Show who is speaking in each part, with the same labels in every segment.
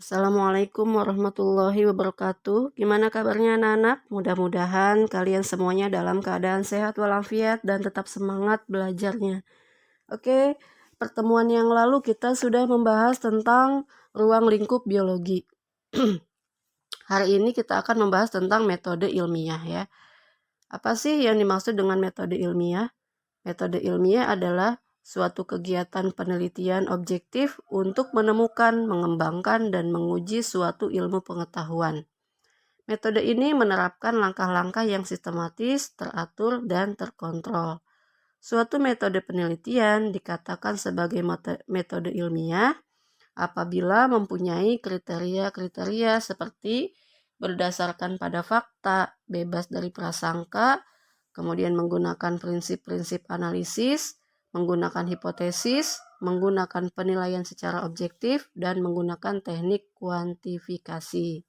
Speaker 1: Assalamualaikum warahmatullahi wabarakatuh. Gimana kabarnya anak-anak? Mudah-mudahan kalian semuanya dalam keadaan sehat walafiat dan tetap semangat belajarnya. Oke, pertemuan yang lalu kita sudah membahas tentang ruang lingkup biologi. Hari ini kita akan membahas tentang metode ilmiah ya. Apa sih yang dimaksud dengan metode ilmiah? Metode ilmiah adalah suatu kegiatan penelitian objektif untuk menemukan, mengembangkan, dan menguji suatu ilmu pengetahuan. Metode ini menerapkan langkah-langkah yang sistematis, teratur, dan terkontrol. Suatu metode penelitian dikatakan sebagai metode ilmiah apabila mempunyai kriteria-kriteria seperti berdasarkan pada fakta, bebas dari prasangka, kemudian menggunakan prinsip-prinsip analisis, menggunakan hipotesis, menggunakan penilaian secara objektif, dan menggunakan teknik kuantifikasi.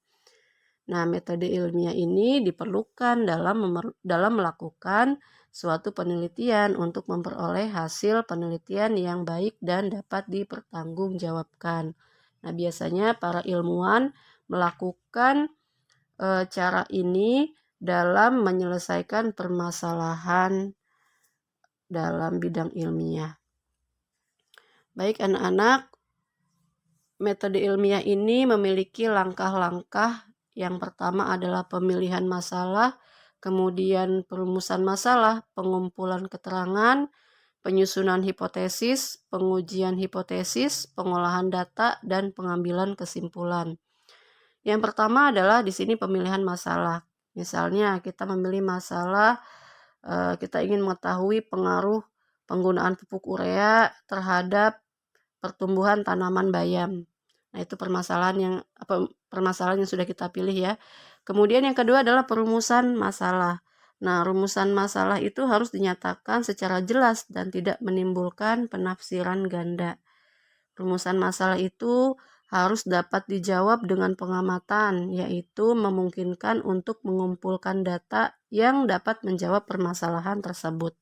Speaker 1: Nah, metode ilmiah ini diperlukan dalam melakukan suatu penelitian untuk memperoleh hasil penelitian yang baik dan dapat dipertanggungjawabkan. Nah, biasanya para ilmuwan melakukan cara ini dalam menyelesaikan permasalahan dalam bidang ilmiah. Baik anak-anak, metode ilmiah ini memiliki langkah-langkah. Yang pertama adalah pemilihan masalah, kemudian perumusan masalah, pengumpulan keterangan, penyusunan hipotesis, pengujian hipotesis, pengolahan data, dan pengambilan kesimpulan. Yang pertama adalah di sini pemilihan masalah. Misalnya kita memilih masalah, kita ingin mengetahui pengaruh penggunaan pupuk urea terhadap pertumbuhan tanaman bayam. Nah, itu permasalahan yang sudah kita pilih ya. Kemudian yang kedua adalah perumusan masalah. Nah, rumusan masalah itu harus dinyatakan secara jelas dan tidak menimbulkan penafsiran ganda. Rumusan masalah itu harus dapat dijawab dengan pengamatan, yaitu memungkinkan untuk mengumpulkan data yang dapat menjawab permasalahan tersebut.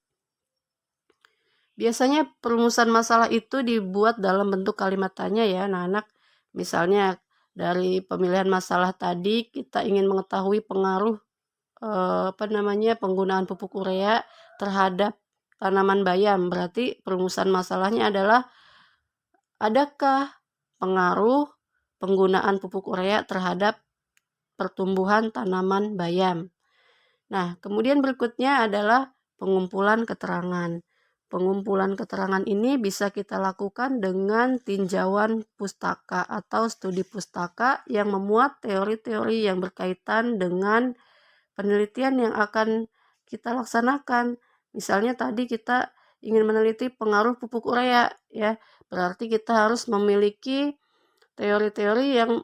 Speaker 1: Biasanya perumusan masalah itu dibuat dalam bentuk kalimat tanya ya anak-anak. Misalnya dari pemilihan masalah tadi kita ingin mengetahui pengaruh penggunaan pupuk urea terhadap tanaman bayam. Berarti perumusan masalahnya adalah adakah pengaruh penggunaan pupuk urea terhadap pertumbuhan tanaman bayam. Nah, kemudian berikutnya adalah pengumpulan keterangan. Pengumpulan keterangan ini bisa kita lakukan dengan tinjauan pustaka atau studi pustaka yang memuat teori-teori yang berkaitan dengan penelitian yang akan kita laksanakan. Misalnya tadi kita ingin meneliti pengaruh pupuk urea ya. Berarti kita harus memiliki teori-teori yang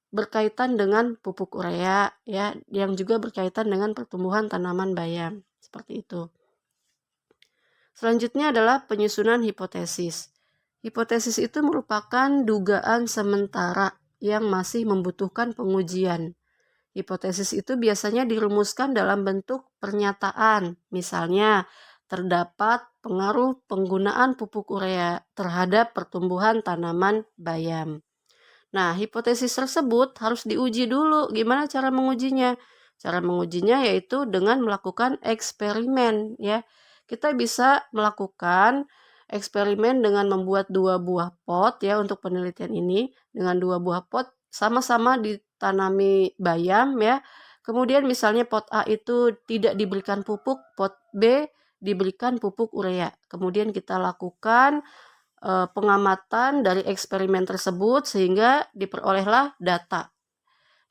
Speaker 1: berkaitan dengan pupuk urea ya, yang juga berkaitan dengan pertumbuhan tanaman bayam. Seperti itu. Selanjutnya adalah penyusunan hipotesis. Hipotesis itu merupakan dugaan sementara yang masih membutuhkan pengujian. Hipotesis itu biasanya dirumuskan dalam bentuk pernyataan. Misalnya, terdapat pengaruh penggunaan pupuk urea terhadap pertumbuhan tanaman bayam. Nah, hipotesis tersebut harus diuji dulu. Gimana cara mengujinya? Cara mengujinya yaitu dengan melakukan eksperimen ya. Kita bisa melakukan eksperimen dengan membuat 2 buah pot ya untuk penelitian ini. Dengan 2 buah pot sama-sama ditanami bayam ya. Kemudian misalnya pot A itu tidak diberikan pupuk, pot B diberikan pupuk urea. Kemudian kita lakukan pengamatan dari eksperimen tersebut sehingga diperolehlah data.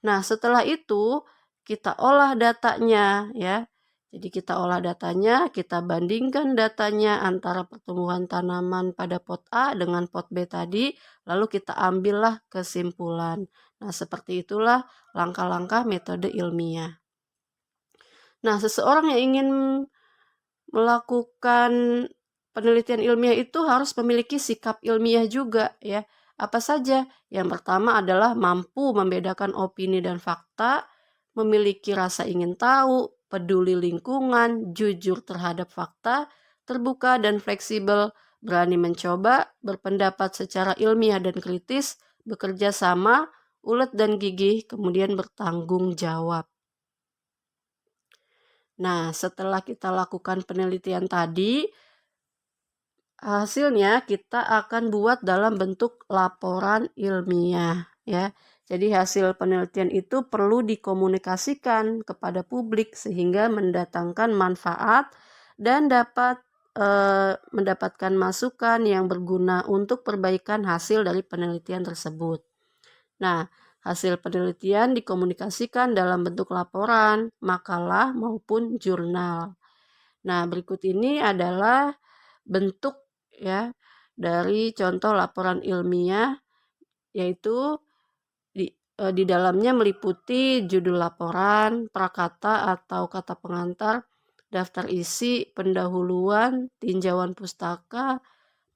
Speaker 1: Nah, setelah itu kita olah datanya ya. Jadi kita olah datanya, kita bandingkan datanya antara pertumbuhan tanaman pada pot A dengan pot B tadi, lalu kita ambillah kesimpulan. Nah, seperti itulah langkah-langkah metode ilmiah. Nah, seseorang yang ingin melakukan penelitian ilmiah itu harus memiliki sikap ilmiah juga ya. Apa saja? Yang pertama adalah mampu membedakan opini dan fakta, memiliki rasa ingin tahu, peduli lingkungan, jujur terhadap fakta, terbuka dan fleksibel, berani mencoba, berpendapat secara ilmiah dan kritis, bekerja sama ulet dan gigih, kemudian bertanggung jawab. Nah, setelah kita lakukan penelitian tadi, hasilnya kita akan buat dalam bentuk laporan ilmiah ya. Jadi hasil penelitian itu perlu dikomunikasikan kepada publik sehingga mendatangkan manfaat dan dapat mendapatkan masukan yang berguna untuk perbaikan hasil dari penelitian tersebut. Nah, hasil penelitian dikomunikasikan dalam bentuk laporan, makalah maupun jurnal. Nah, berikut ini adalah bentuk ya dari contoh laporan ilmiah, yaitu di dalamnya meliputi judul laporan, prakata atau kata pengantar, daftar isi, pendahuluan, tinjauan pustaka,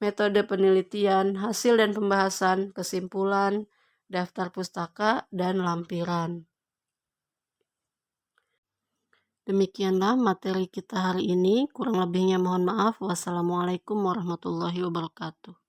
Speaker 1: metode penelitian, hasil dan pembahasan, kesimpulan, daftar pustaka, dan lampiran. Demikianlah materi kita hari ini, kurang lebihnya mohon maaf. Wassalamualaikum warahmatullahi wabarakatuh.